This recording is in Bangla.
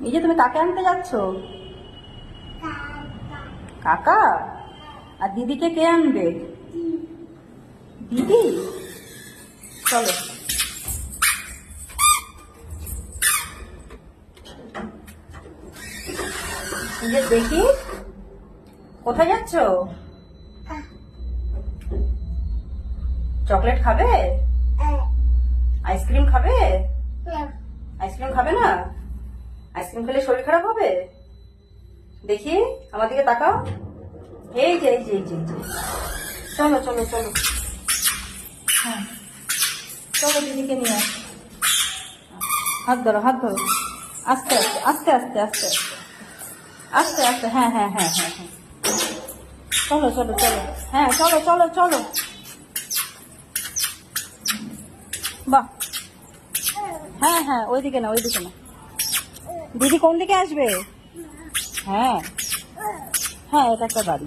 এই যে তুমি কাকে আনতে যাচ্ছ? কাকা? আর দিদিকে কে আনবে? দিদি? চলো। এই যে দেখি, কোথায় যাচ্ছ? চকলেট খাবে? আইসক্রিম খাবে? আইসক্রিম খাবে না? আইসক্রিম খেলে শরীর খারাপ হবে। দেখি আমার দিকে তাকাও। এই যে এই যে এই যে এই যে। চলো চলো চলো। হ্যাঁ চলো, দিদিকে নিয়ে আসো। হাত ধরো, হাত ধরো। আস্তে আস্তে আস্তে আস্তে আস্তে আস্তে আস্তে। হ্যাঁ হ্যাঁ হ্যাঁ হ্যাঁ হ্যাঁ। চলো চলো চলো। হ্যাঁ চলো চলো চলো। বাহ। হ্যাঁ হ্যাঁ, ওইদিকে না, ওইদিকে না। দিদি কোন দিকে আসবে? হ্যাঁ হ্যাঁ, এটা একটা বাড়ি।